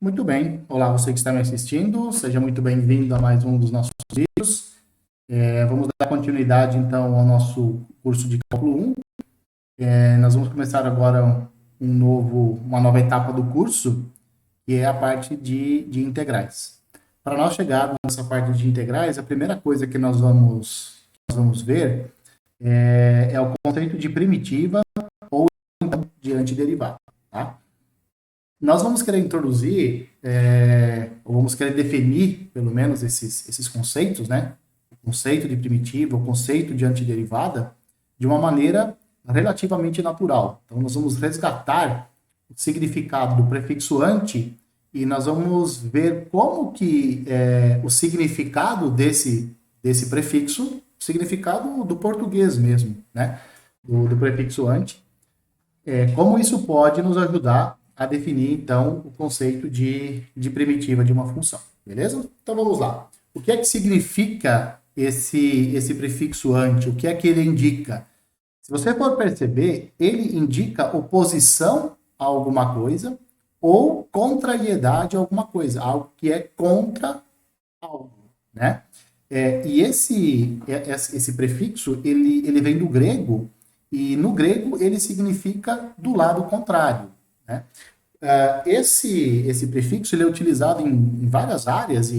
Muito bem. Olá, você que está me assistindo, seja muito bem-vindo a mais um dos nossos vídeos. Vamos dar continuidade, então, ao nosso curso de Cálculo 1. Nós vamos começar agora uma nova etapa do curso, que é a parte de integrais. Para nós chegarmos nessa parte de integrais, a primeira coisa que nós vamos ver é o conceito de primitiva ou então de antiderivada, tá? Nós vamos querer introduzir, ou vamos querer definir, pelo menos, esses conceitos, né? O conceito de primitiva, o conceito de antiderivada, de uma maneira relativamente natural. Então, nós vamos resgatar o significado do prefixo anti e nós vamos ver como que o significado desse prefixo, o significado do português mesmo, né? Do prefixo anti, como isso pode nos ajudar a definir, então, o conceito de primitiva de uma função, beleza? Então, vamos lá. O que é que significa esse prefixo ante? O que é que ele indica? Se você for perceber, ele indica oposição a alguma coisa ou contrariedade a alguma coisa, algo que é contra algo, né? E esse prefixo, ele vem do grego, e no grego ele significa do lado contrário, né? Esse prefixo ele é utilizado em várias áreas,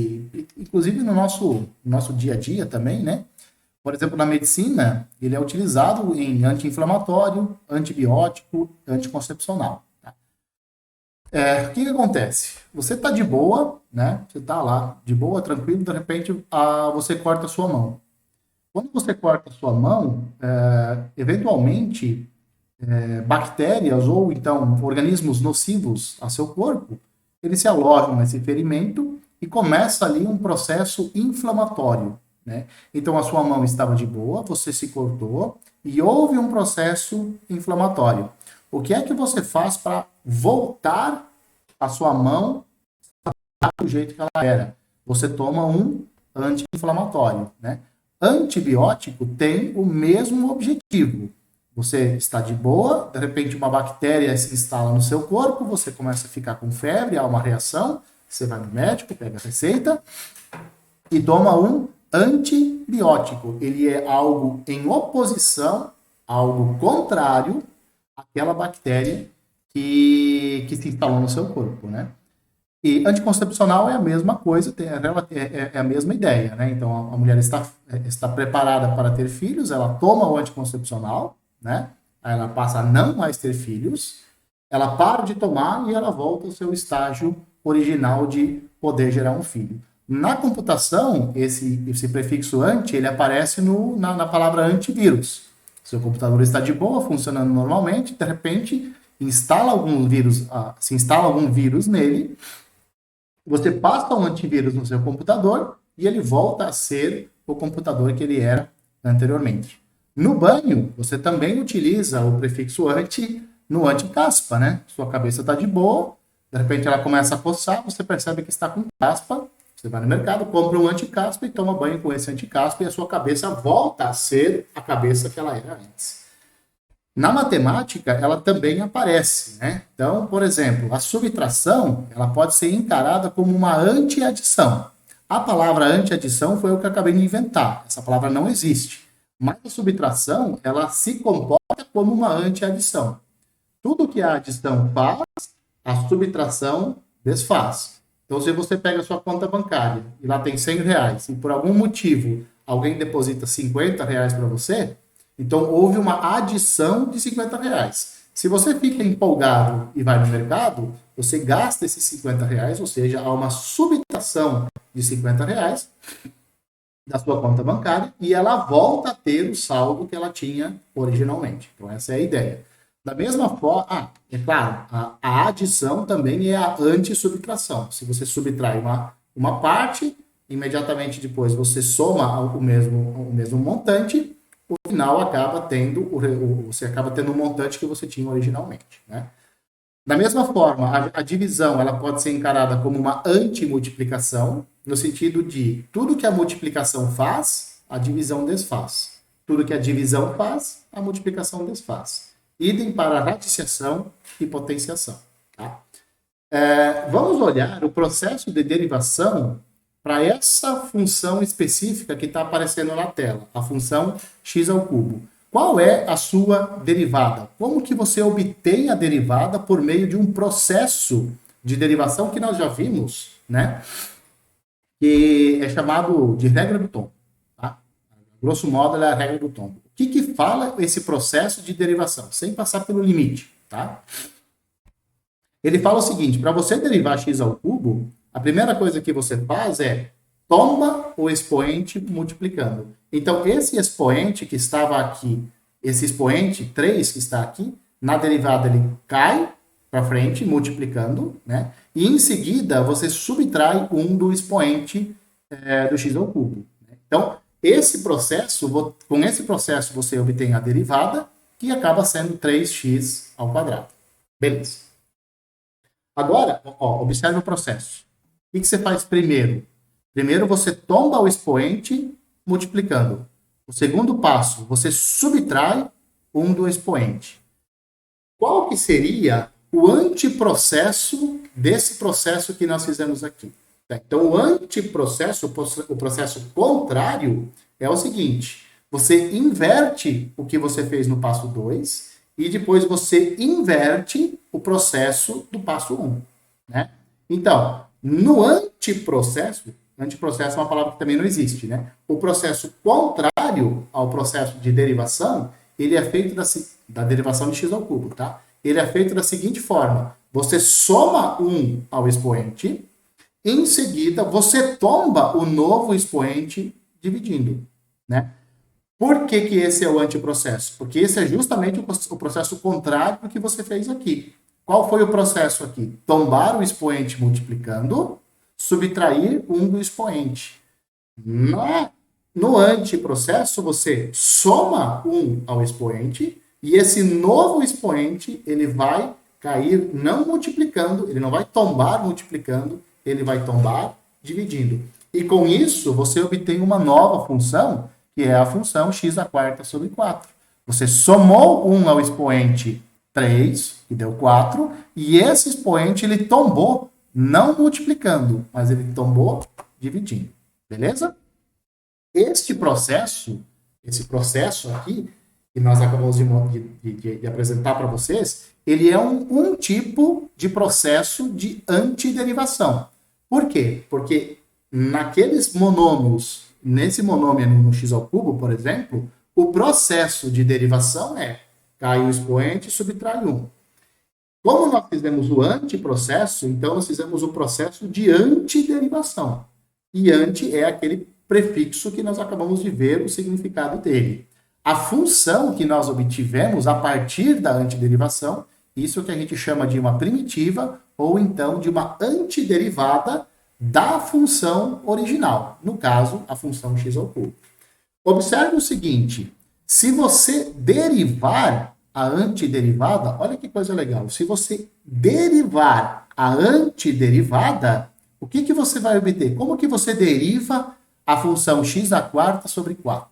inclusive no nosso dia a dia também, né? Por exemplo, na medicina, ele é utilizado em anti-inflamatório, antibiótico, anticoncepcional. Tá? O que acontece? Você está de boa, né? Você está lá de boa, tranquilo, de repente você corta a sua mão. Quando você corta a sua mão, eventualmente bactérias ou então organismos nocivos a seu corpo, eles se alojam nesse ferimento e começa ali um processo inflamatório, né? Então a sua mão estava de boa, você se cortou e houve um processo inflamatório. O que é que você faz para voltar a sua mão do jeito que ela era? Você toma um anti-inflamatório, né? Antibiótico tem o mesmo objetivo. Você está de boa, de repente uma bactéria se instala no seu corpo, você começa a ficar com febre, há uma reação, você vai no médico, pega a receita e toma um antibiótico. Ele é algo em oposição, algo contrário àquela bactéria que se instalou no seu corpo, né? E anticoncepcional é a mesma coisa, é a mesma ideia, né? Então a mulher está preparada para ter filhos, ela toma o anticoncepcional, né? Aí ela passa a não mais ter filhos, ela para de tomar e ela volta ao seu estágio original de poder gerar um filho. Na computação, esse prefixo anti, ele aparece na palavra antivírus. Seu computador está de boa, funcionando normalmente, de repente se instala algum vírus nele, você passa um antivírus no seu computador e ele volta a ser o computador que ele era anteriormente. No banho, você também utiliza o prefixo anti no anti-caspa, né? Sua cabeça está de boa, de repente ela começa a coçar, você percebe que está com caspa, você vai no mercado, compra um anti-caspa e toma banho com esse anti-caspa e a sua cabeça volta a ser a cabeça que ela era antes. Na matemática, ela também aparece, né? Então, por exemplo, a subtração, ela pode ser encarada como uma anti-adição. A palavra anti-adição foi o que eu acabei de inventar. Essa palavra não existe. Mas a subtração, ela se comporta como uma anti-adição. Tudo que a adição faz, a subtração desfaz. Então, se você pega a sua conta bancária e lá tem 100 reais e por algum motivo alguém deposita 50 reais para você, então houve uma adição de 50 reais. Se você fica empolgado e vai no mercado, você gasta esses 50 reais, ou seja, há uma subtração de 50 reais da sua conta bancária e ela volta a ter o saldo que ela tinha originalmente. Então, essa é a ideia. Da mesma forma, é claro, a adição também é a anti-subtração. Se você subtrai uma parte, imediatamente depois você soma o mesmo montante, no final você acaba tendo o montante que você tinha originalmente, né? Da mesma forma, a divisão ela pode ser encarada como uma antimultiplicação, no sentido de tudo que a multiplicação faz, a divisão desfaz. Tudo que a divisão faz, a multiplicação desfaz. Idem para radiciação e potenciação. Tá? Vamos olhar o processo de derivação para essa função específica que está aparecendo na tela, a função x ao cubo. Qual é a sua derivada? Como que você obtém a derivada por meio de um processo de derivação que nós já vimos, né? Que é chamado de regra do tom. Tá? Grosso modo, ela é a regra do tom. O que fala esse processo de derivação? Sem passar pelo limite, tá? Ele fala o seguinte, para você derivar x ao cubo, a primeira coisa que você faz é tomba o expoente multiplicando. Então, esse expoente que estava aqui, esse expoente 3 que está aqui, na derivada ele cai para frente, multiplicando, né? E em seguida, você subtrai 1 do expoente do x ao cubo. Então, esse processo, com esse processo, você obtém a derivada, que acaba sendo 3x ao quadrado. Beleza. Agora, observe o processo. O que você faz primeiro? Primeiro, você tomba o expoente multiplicando. O segundo passo, você subtrai 1 do expoente. Qual que seria o antiprocesso desse processo que nós fizemos aqui? Então, o antiprocesso, o processo contrário, é o seguinte. Você inverte o que você fez no passo 2 e depois você inverte o processo do passo 1. Né? Então, no antiprocesso é uma palavra que também não existe, né? O processo contrário ao processo de derivação, ele é feito da derivação de x ao cubo, tá? Ele é feito da seguinte forma. Você soma 1 ao expoente, em seguida você tomba o novo expoente dividindo, né? Por que esse é o antiprocesso? Porque esse é justamente o processo contrário do que você fez aqui. Qual foi o processo aqui? Tombar o expoente multiplicando, subtrair 1 do expoente. No antiprocesso, você soma 1 ao expoente e esse novo expoente ele vai cair não multiplicando, ele não vai tombar multiplicando, ele vai tombar dividindo. E com isso, você obtém uma nova função, que é a função x à quarta sobre 4. Você somou 1 ao expoente 3, que deu 4, e esse expoente ele tombou, não multiplicando, mas ele tombou dividindo. Beleza? Esse processo aqui, que nós acabamos de apresentar para vocês, ele é um tipo de processo de antiderivação. Por quê? Porque naqueles monômios, nesse monômio no x ao cubo, por exemplo, o processo de derivação é cai o expoente e subtrai 1. Como nós fizemos o antiprocesso, então nós fizemos o processo de antiderivação. E anti é aquele prefixo que nós acabamos de ver o significado dele. A função que nós obtivemos a partir da antiderivação, isso que a gente chama de uma primitiva ou então de uma antiderivada da função original, no caso, a função x ao cubo. Observe o seguinte, se você derivar a antiderivada, olha que coisa legal, se você derivar a antiderivada, o que você vai obter? Como que você deriva a função x à quarta sobre 4?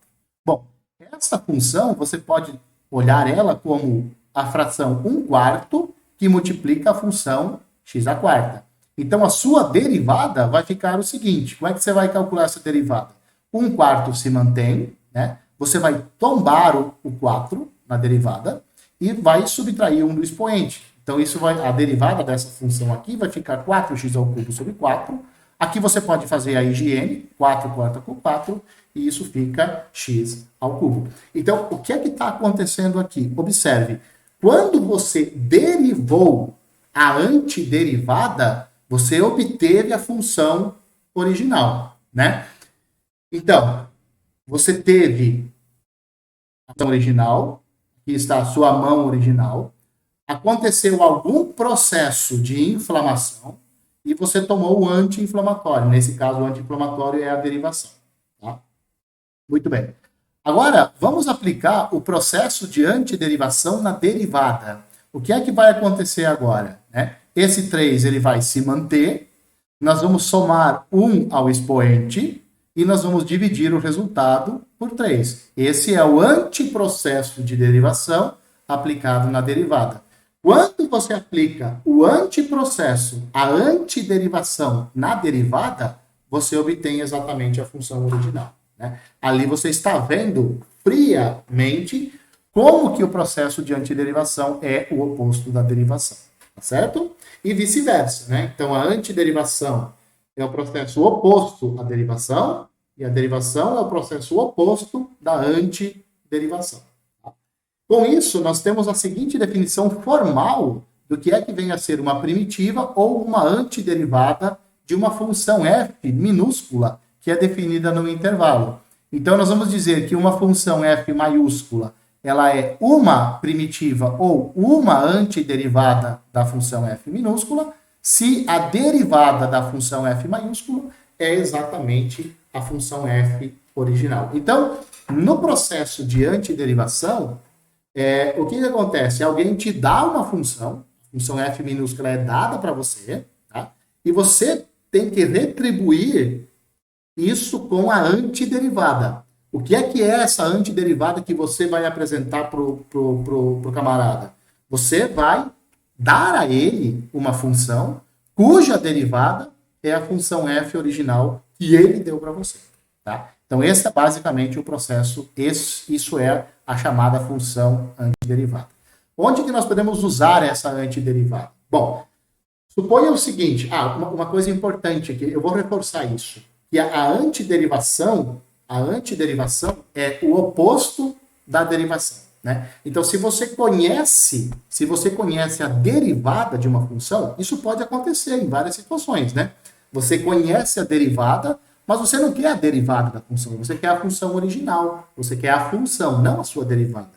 Bom, essa função você pode olhar ela como a fração 1/4 que multiplica a função x à quarta. Então, a sua derivada vai ficar o seguinte, como é que você vai calcular essa derivada? 1/4 se mantém, né? Você vai tombar o 4 na derivada e vai subtrair 1 do expoente. Então, a derivada dessa função aqui vai ficar 4x ao cubo sobre 4. Aqui você pode fazer a higiene, 4 corta com 4, e isso fica x ao cubo. Então, o que é que está acontecendo aqui? Observe, quando você derivou a antiderivada, você obteve a função original, né? Então, você teve a função original, que está a sua mão original, aconteceu algum processo de inflamação e você tomou o anti-inflamatório. Nesse caso, o anti-inflamatório é a derivação. Tá? Muito bem. Agora, vamos aplicar o processo de antiderivação na derivada. O que é que vai acontecer agora? Né? Esse 3 ele vai se manter, nós vamos somar 1 ao expoente e nós vamos dividir o resultado por 3. Esse é o antiprocesso de derivação aplicado na derivada. Quando você aplica o antiprocesso, a antiderivação na derivada, você obtém exatamente a função original, né? Ali você está vendo friamente como que o processo de antiderivação é o oposto da derivação, tá certo? E vice-versa, né? Então, a antiderivação é o processo oposto à derivação e a derivação é o processo oposto da antiderivação. Com isso, nós temos a seguinte definição formal do que é que vem a ser uma primitiva ou uma antiderivada de uma função f minúscula que é definida no intervalo. Então, nós vamos dizer que uma função f maiúscula ela é uma primitiva ou uma antiderivada da função f minúscula, se a derivada da função f maiúscula é exatamente a função f original. Então, no processo de antiderivação, o que acontece? Alguém te dá uma função, a função f minúscula é dada para você, tá? E você tem que retribuir isso com a antiderivada. O que é essa antiderivada que você vai apresentar pro camarada? Você vai dar a ele uma função cuja derivada é a função f original que ele deu para você, tá? Então, esse é basicamente o processo, isso é a chamada função antiderivada. Onde que nós podemos usar essa antiderivada? Bom, suponha o seguinte, uma coisa importante aqui, eu vou reforçar isso, que a antiderivação é o oposto da derivação, né? Então, se você conhece a derivada de uma função, isso pode acontecer em várias situações, né? Você conhece a derivada, mas você não quer a derivada da função, você quer a função original, você quer a função, não a sua derivada.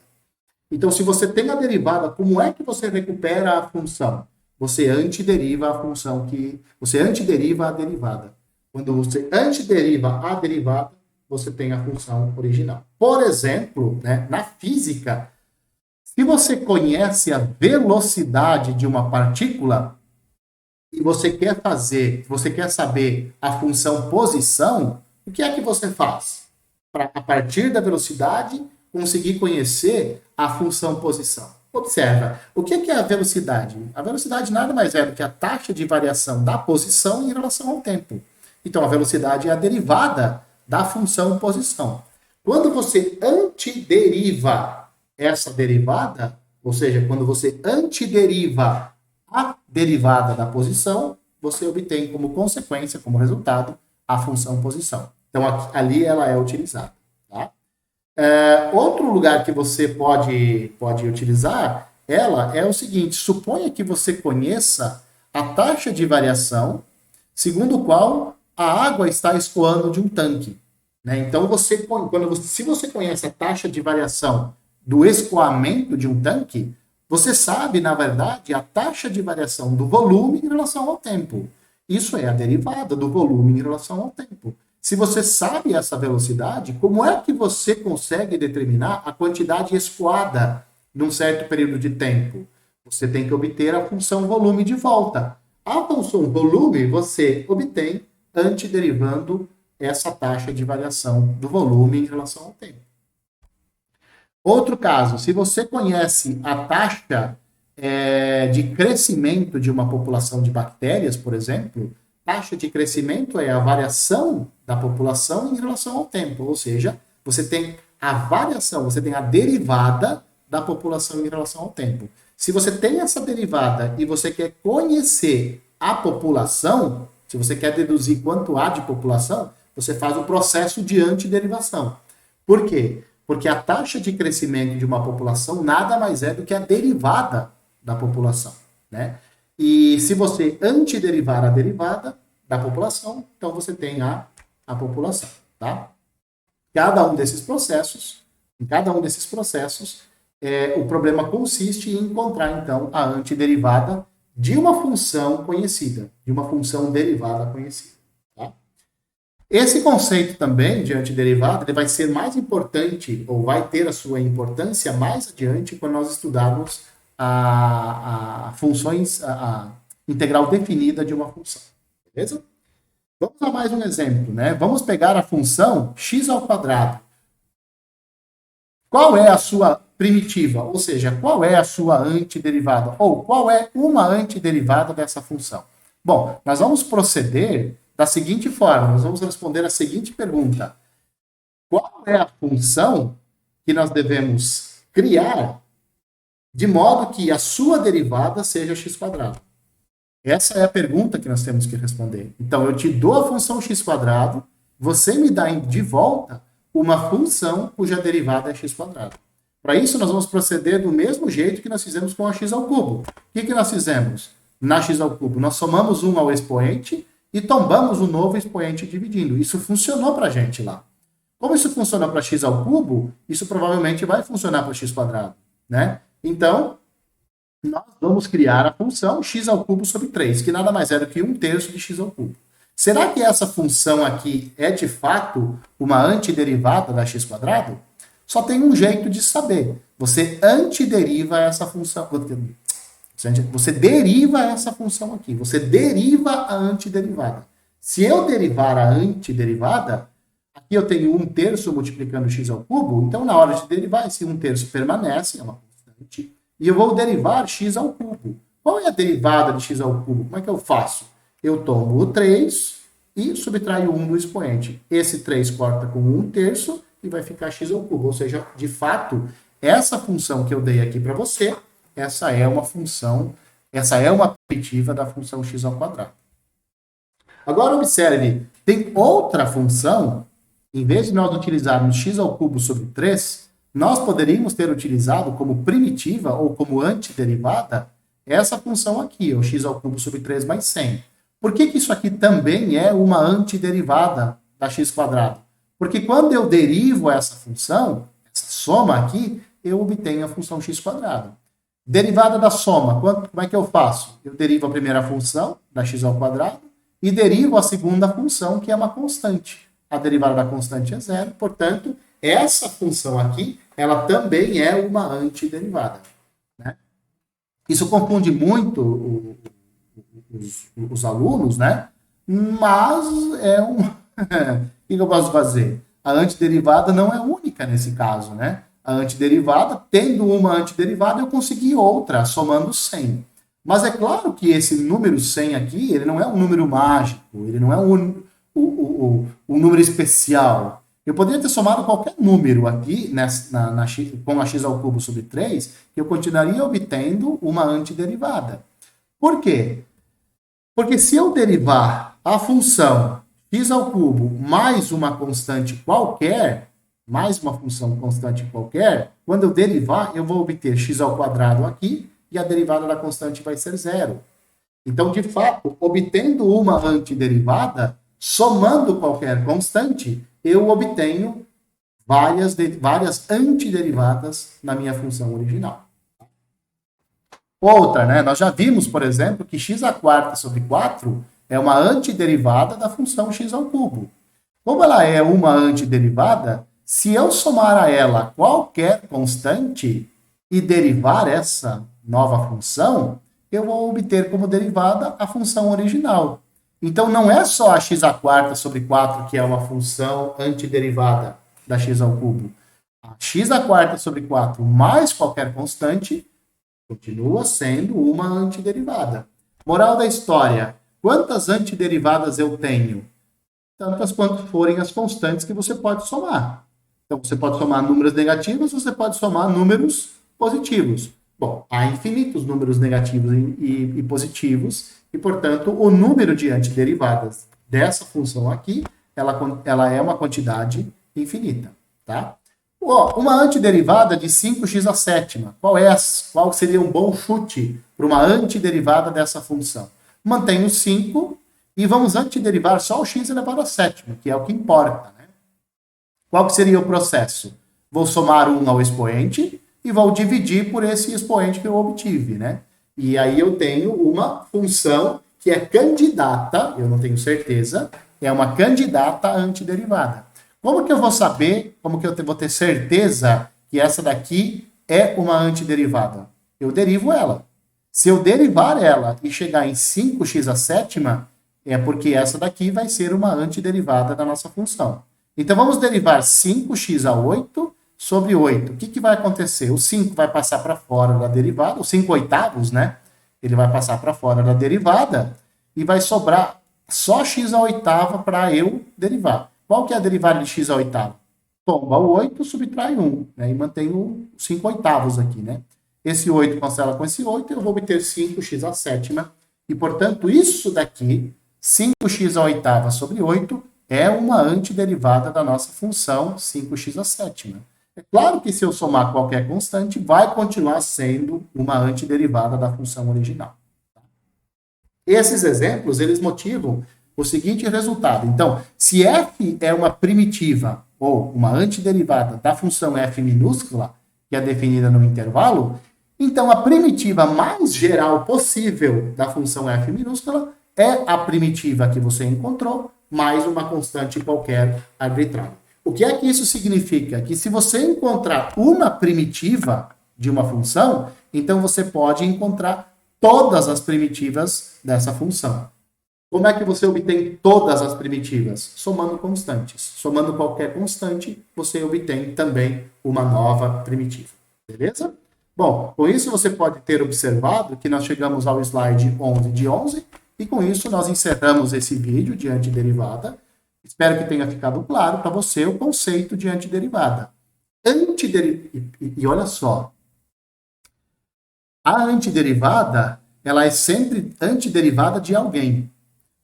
Então, se você tem a derivada, como é que você recupera a função? Você antideriva a função você antideriva a derivada. Quando você antideriva a derivada, você tem a função original. Por exemplo, né, na física, se você conhece a velocidade de uma partícula e você quer saber a função posição, o que é que você faz? Para, a partir da velocidade, conseguir conhecer a função posição. Observa, o que é a velocidade? A velocidade nada mais é do que a taxa de variação da posição em relação ao tempo. Então, a velocidade é a derivada da função posição. Quando você antideriva essa derivada, ou seja, quando você antideriva a derivada da posição, você obtém como consequência, como resultado, a função posição. Então, ali ela é utilizada. Tá? Outro lugar que você pode utilizar ela é o seguinte, suponha que você conheça a taxa de variação segundo o qual a água está escoando de um tanque. Né? Então, se você conhece a taxa de variação do escoamento de um tanque, você sabe, na verdade, a taxa de variação do volume em relação ao tempo. Isso é a derivada do volume em relação ao tempo. Se você sabe essa velocidade, como é que você consegue determinar a quantidade escoada num certo período de tempo? Você tem que obter a função volume de volta. A função volume você obtém antiderivando essa taxa de variação do volume em relação ao tempo. Outro caso, se você conhece a taxa de crescimento de uma população de bactérias, por exemplo, taxa de crescimento é a variação da população em relação ao tempo, ou seja, você tem a variação, você tem a derivada da população em relação ao tempo. Se você tem essa derivada e você quer conhecer a população, se você quer deduzir quanto há de população, você faz o processo de antiderivação. Por quê? Porque a taxa de crescimento de uma população nada mais é do que a derivada da população, né? E se você antiderivar a derivada da população, então você tem a população, tá? Em cada um desses processos, o problema consiste em encontrar, então, a antiderivada de uma função conhecida, de uma função derivada conhecida. Tá? Esse conceito também de antiderivada ele vai ser mais importante, ou vai ter a sua importância mais adiante quando nós estudarmos a integral definida de uma função. Beleza? Vamos a mais um exemplo, né? Vamos pegar a função x². Qual é a sua primitiva? Ou seja, qual é a sua antiderivada? Ou qual é uma antiderivada dessa função? Bom, nós vamos proceder da seguinte forma, nós vamos responder a seguinte pergunta. Qual é a função que nós devemos criar de modo que a sua derivada seja x²? Essa é a pergunta que nós temos que responder. Então, eu te dou a função x², você me dá de volta uma função cuja derivada é x². Para isso, nós vamos proceder do mesmo jeito que nós fizemos com a x². O que nós fizemos na x²? Nós somamos 1 ao expoente e tombamos um novo expoente dividindo. Isso funcionou para a gente lá. Como isso funciona para x², isso provavelmente vai funcionar para x², né? Então, nós vamos criar a função x² sobre 3, que nada mais é do que 1/3 de x². Será que essa função aqui é, de fato, uma antiderivada da x²? Só tem um jeito de saber. Você antideriva essa função. Você deriva essa função aqui. Você deriva a antiderivada. Se eu derivar a antiderivada, aqui eu tenho 1/3 multiplicando x², então na hora de derivar, esse 1/3 permanece, é uma constante, e eu vou derivar x². Qual é a derivada de x²? Como é que eu faço? Eu tomo o 3 e subtraio 1 do expoente. Esse 3 corta com 1/3 e vai ficar x². Ou seja, de fato, essa função que eu dei aqui para você, essa é uma função, essa é uma primitiva da função x². Agora observe, tem outra função, em vez de nós utilizarmos x³ sobre 3, nós poderíamos ter utilizado como primitiva ou como antiderivada essa função aqui, o x³ sobre 3 mais 100. Por que isso aqui também é uma antiderivada da x²? Porque quando eu derivo essa função, essa soma aqui, eu obtenho a função x². Derivada da soma, como é que eu faço? Eu derivo a primeira função, da x² e derivo a segunda função, que é uma constante. A derivada da constante é zero, portanto, essa função aqui, ela também é uma antiderivada, né? Isso confunde muito os alunos, né? Mas é um... O que eu posso fazer? A antiderivada não é única nesse caso, né? A antiderivada, tendo uma antiderivada, eu consegui outra, somando 100. Mas é claro que esse número 100 aqui, ele não é um número mágico, ele não é um número especial. Eu poderia ter somado qualquer número aqui com a x³ sobre 3, que eu continuaria obtendo uma antiderivada. Por quê? Porque se eu derivar a função x³ mais uma constante qualquer, mais uma função constante qualquer, quando eu derivar, eu vou obter x² aqui, e a derivada da constante vai ser zero. Então, de fato, obtendo uma antiderivada, somando qualquer constante, eu obtenho várias antiderivadas na minha função original. Outra, né? Nós já vimos, por exemplo, que x² sobre 4 é uma antiderivada da função x². Como ela é uma antiderivada, se eu somar a ela qualquer constante e derivar essa nova função, eu vou obter como derivada a função original. Então, não é só a x² sobre 4 que é uma função antiderivada da x². A x² sobre 4 mais qualquer constante continua sendo uma antiderivada. Moral da história, quantas antiderivadas eu tenho? Tantas quanto forem as constantes que você pode somar. Então, você pode somar números negativos, você pode somar números positivos. Bom, há infinitos números negativos e positivos, e, portanto, o número de antiderivadas dessa função aqui, ela é uma quantidade infinita, tá? Uma antiderivada de 5x à sétima. Qual seria um bom chute para uma antiderivada dessa função? Mantenho 5 e vamos antiderivar só o x elevado à sétima, que é o que importa, né? Qual que seria o processo? Vou somar 1 ao expoente e vou dividir por esse expoente que eu obtive, né? E aí eu tenho uma função que é candidata, eu não tenho certeza, é uma candidata antiderivada. Como que eu vou saber, como que eu vou ter certeza que essa daqui é uma antiderivada? Eu derivo ela. Se eu derivar ela e chegar em 5x à sétima, é porque essa daqui vai ser uma antiderivada da nossa função. Então, vamos derivar 5x a 8 sobre 8. O que, que vai acontecer? O 5 vai passar para fora da derivada, os 5 oitavos, né? Ele vai passar para fora da derivada e vai sobrar só x à oitava para eu derivar. Qual que é a derivada de x à oitava? Toma o 8, subtrai 1, né? E mantém os 5 oitavos aqui, né? Esse 8 cancela com esse 8, eu vou obter 5x à sétima. E, portanto, isso daqui, 5x à oitava sobre 8, é uma antiderivada da nossa função 5x à sétima. É claro que se eu somar qualquer constante, vai continuar sendo uma antiderivada da função original. Esses exemplos, eles motivam o seguinte resultado. Então, se f é uma primitiva ou uma antiderivada da função f minúscula, que é definida no intervalo, então a primitiva mais geral possível da função f minúscula é a primitiva que você encontrou, mais uma constante qualquer arbitrária. O que é que isso significa? Que se você encontrar uma primitiva de uma função, então você pode encontrar todas as primitivas dessa função. Como é que você obtém todas as primitivas? Somando constantes. Somando qualquer constante, você obtém também uma nova primitiva. Beleza? Bom, com isso você pode ter observado que nós chegamos ao slide 11 de 11, e com isso nós encerramos esse vídeo de antiderivada. Espero que tenha ficado claro para você o conceito de antiderivada. E olha só, a antiderivada, ela é sempre antiderivada de alguém.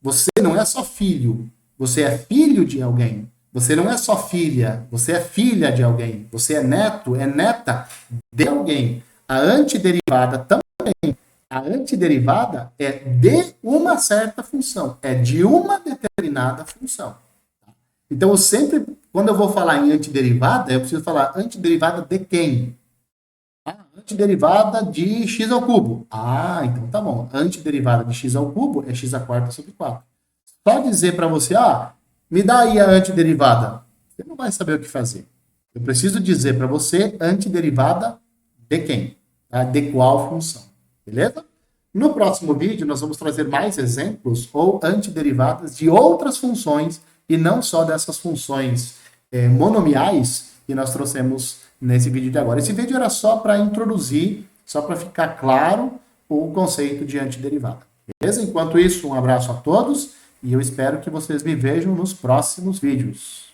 Você não é só filho, você é filho de alguém. Você não é só filha, você é filha de alguém. Você é neto, é neta de alguém. A antiderivada também. A antiderivada é de uma certa função, é de uma determinada função. Então, eu sempre, quando eu vou falar em antiderivada, eu preciso falar antiderivada de quem? Antiderivada de x ao cubo. Então tá bom. Antiderivada de x ao cubo é x à quarta sobre 4. Só dizer para você, me dá aí a antiderivada. Você não vai saber o que fazer. Eu preciso dizer para você antiderivada de quem? Tá? De qual função. Beleza? No próximo vídeo, nós vamos trazer mais exemplos ou antiderivadas de outras funções e não só dessas funções monomiais que nós trouxemos nesse vídeo de agora. Esse vídeo era só para introduzir, só para ficar claro o conceito de antiderivada. Beleza? Enquanto isso, um abraço a todos e eu espero que vocês me vejam nos próximos vídeos.